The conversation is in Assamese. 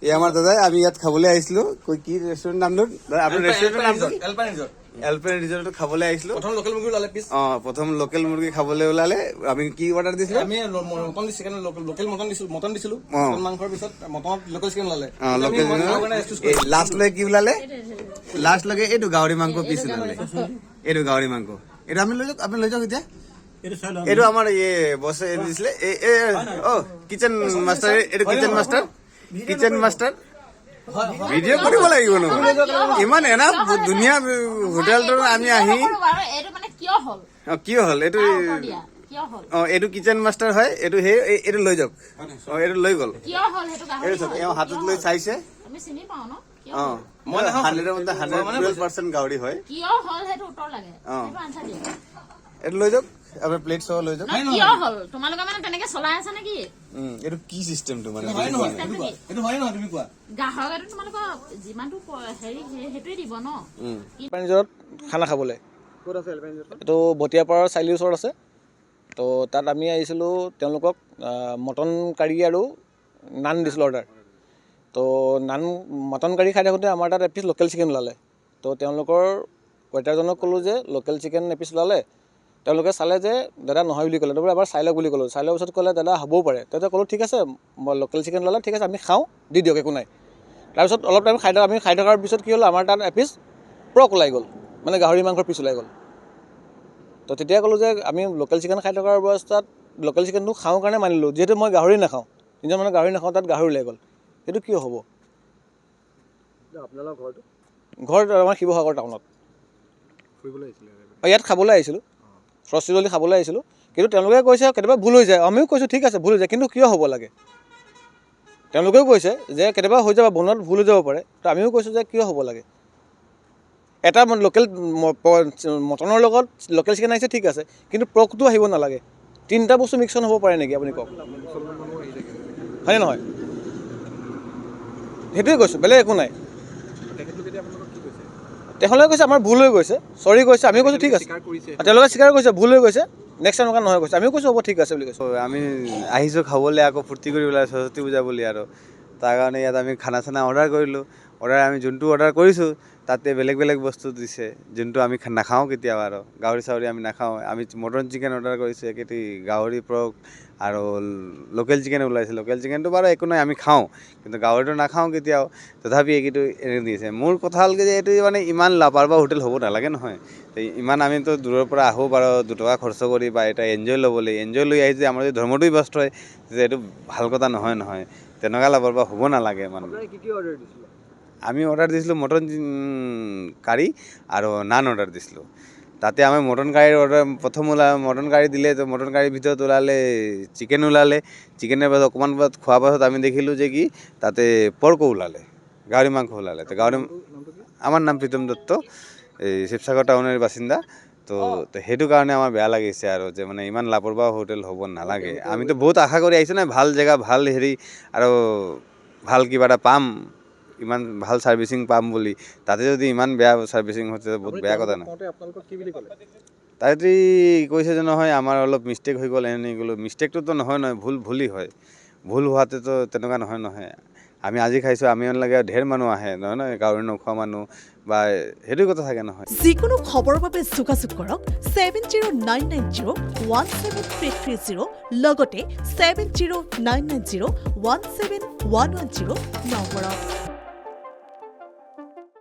এই আমাৰ দাদাই আমি ইয়াত খাবলৈ আহিছিলো কি ৰেষ্টুৰেণ্ট নামটো আপোনাৰ ৰেষ্টুৰেণ্টৰ নামটো এলপেন ৰিজৰ্টত খাবলৈ আহিছিলো প্ৰথম লোকেল মুৰ্গী ওলালে পিছ প্ৰথম লোকেল মুৰ্গী খাবলৈ ওলালে আমি কি অৰ্ডাৰ দিছিলো আমি মটন চিকেন লোকেল মটন দিছিলো মটন মাংসৰ পিছত মটনত লোকেল চিকেন ওলালে লোকেল লাষ্টলৈকে কি ওলালে লাষ্টলৈকে এইটো গাহৰি মাংস পিছ ওলালে এইটো গাহৰি মাংস এইটো আমি লৈ যাওক আপুনি লৈ যাওক এতিয়া এইটো আমাৰ বছে দিছিলে কিচেন মাষ্টাৰ এইটো কিচেন মাষ্টাৰ ভিডিঅ' কৰিব লাগিব ন ইমান এনা ধুনীয়া হোটেলটো আমি আহি কিয় হ'ল এইটো এইটো কিচেন মাষ্টাৰ হয় এইটো এইটো লৈ যাওক এইটো লৈ গ'ল এইটো চাওক এওঁ হাতত লৈ চাইছে 100% গাহৰি হয় এইটো লৈ যাওক আপোনাৰ প্লেট সহ লৈ যাওক তোমালোকে মানে তেনেকে চলাই আছা নেকি এইটো কি চিষ্টেমটো মানে এইটো হয় নহয় তুমি কোৱা গ্ৰাহকে তোমালোকৰ যিমানটো হেৰি সেইটোৱে দিব ন ৰিজৰ্ট খানা খাবলৈ এইটো বটিয়াপাৰৰ চাৰিআলিৰ ওচৰত আছে তো তাত আমি আহিছিলোঁ তেওঁলোকক মটন কাৰী আৰু নান দিছিলোঁ অৰ্ডাৰ তো মটন কাৰী খাই থাকোঁতে আমাৰ তাত এপিচ লোকেল চিকেন ওলালে তো তেওঁলোকৰ ৱেটাৰজনক ক'লোঁ যে লোকেল চিকেন এপিচ ওলালে তেওঁলোকে চালে যে দাদা নহয় বুলি ক'লে তাৰপৰা এবাৰ চাই লওক বুলি ক'লোঁ চাই লোৱাৰ পিছত ক'লে দাদা হ'বও পাৰে তেতিয়া ক'লোঁ ঠিক আছে লোকেল চিকেন ওলালে ঠিক আছে আমি খাওঁ দি দিয়ক একো নাই তাৰপিছত অলপ টাইম আমি খাই থকাৰ পিছত কি হ'ল আমাৰ তাত এপিচ পৰ্ক ওলাই গ'ল মানে গাহৰি মাংসৰ পিচ ওলাই গ'ল তো তেতিয়া ক'লোঁ যে আমি লোকেল চিকেন খাই থকাৰ অৱস্থাত লোকেল চিকেনটো খাওঁ কাৰণে মানিলোঁ যিহেতু মই গাহৰি নাখাওঁ নিজৰ মানে গাহৰি নাখাওঁ তাত গাহৰি ওলাই গ'ল সেইটো কিয় হ'ব আপোনালোকৰ ঘৰ আমাৰ শিৱসাগৰ টাউনত ফুৰিবলৈ আহিছিলে ইয়াত খাবলৈ আহিছিলোঁ সৰস্বতী খাবলৈ আহিছিলোঁ কিন্তু তেওঁলোকে কৈছে কেতিয়াবা ভুল হৈ যায় আমিও কৈছোঁ ঠিক আছে ভুল হৈ যায় কিন্তু কিয় হ'ব লাগে তেওঁলোকেও কৈছে যে কেতিয়াবা হৈ যাব বনোৱাত ভুল হৈ যাব পাৰে তো আমিও কৈছোঁ যে কিয় হ'ব লাগে এটা লোকেল মটনৰ লগত লোকেল চিকেন আহিছে ঠিক আছে কিন্তু পৰ্কটো আহিব নালাগে তিনিটা বস্তু মিক্সন হ'ব পাৰে নেকি আপুনি কওক হয়নে নহয় সেইটোৱে কৈছোঁ বেলেগ একো নাই তেওঁলোকে কৈছে আমাৰ ভুল হৈ গৈছে চৰি কৈছে আমিও কৈছোঁ ঠিক আছে তেওঁলোকে স্বীকাৰ কৰিছে ভুল হৈ গৈছে নেক্সট টাইম নহয় কৈছে আমিও কৈছোঁ হ'ব ঠিক আছে বুলি কৈছোঁ আমি আহিছোঁ খাবলৈ আকৌ ফূৰ্তি কৰি পেলাই সৰস্বতী পূজা বুলি আৰু তাৰ কাৰণে ইয়াত আমি খানা চানা অৰ্ডাৰ কৰিলোঁ আমি যোনটো অৰ্ডাৰ কৰিছোঁ তাতে বেলেগ বস্তু দিছে যোনটো আমি নাখাওঁ কেতিয়াবা আৰু গাহৰি চাহৰি আমি নাখাওঁ আমি মটন চিকেন অৰ্ডাৰ কৰিছোঁ একেটি গাহৰি পৰ্ক আৰু লোকেল চিকেন ওলাইছে লোকেল চিকেনটো বাৰু একো নাই আমি খাওঁ কিন্তু গাহৰিটো নাখাওঁ কেতিয়াও তথাপি এইটো এনে দিছে মোৰ কথা হ'ল যে এইটো মানে ইমান লাপাৰবাহ হোটেল হ'ব নালাগে নহয় ইমান আমিতো দূৰৰ পৰা আহোঁ বাৰু 2 টকা খৰচ কৰি বা এটা এনজয় ল'বলৈ এনজয় লৈ আহিছে আমাৰ যদি ধৰ্মটোই ব্যস্ত হয় যে এইটো ভাল কথা নহয় তেনেকুৱা লাপাৰবাহ হ'ব নালাগে মানে আমি অৰ্ডাৰ দিছিলোঁ মটন কাৰী আৰু নান অৰ্ডাৰ দিছিলোঁ তাতে আমি মটন কাৰীৰ অৰ্ডাৰ প্ৰথম মটন কাৰী দিলে তো মটন কাৰীৰ ভিতৰত ওলালে চিকেন ওলালে চিকেনৰ পাছত অকণমান পাছত খোৱাৰ পাছত আমি দেখিলোঁ যে কি তাতে পৰ্কো ওলালে গাহৰি মাংস ওলালে তো আমাৰ নাম প্ৰীতম দত্ত এই শিৱসাগৰ টাউনৰ বাসিন্দা তো সেইটো কাৰণে আমাৰ বেয়া লাগিছে আৰু যে মানে ইমান লাপৰবাহ হোটেল হ'ব নালাগে আমিতো বহুত আশা কৰি আহিছোঁ না ভাল জেগা ভাল হেৰি আৰু ভাল কিবা এটা পাম ইমান ভাল ছাৰ্ভিচিং পাম বুলি তাতে যদি ইমান বেয়া ছাৰ্ভিচিং হৈছে বহুত বেয়া কথা না তাতে কৈছে যে নহয় আমাৰ অলপ মিষ্টেক হৈ গ'ল এনেই গ'লো মিষ্টেকটোতো নহয় ভুলেই হয় ভুল হোৱাতেতো তেনেকুৱা নহয় আমি আজি খাইছোঁ আমি লাগে ঢেৰ মানুহ আহে নহয় গাহৰি নোখোৱা মানুহ বা সেইটো কথা থাকে নহয় যিকোনো খবৰৰ বাবে যোগাযোগ কৰক 7099017330 লগতে 7099017110 নম্বৰত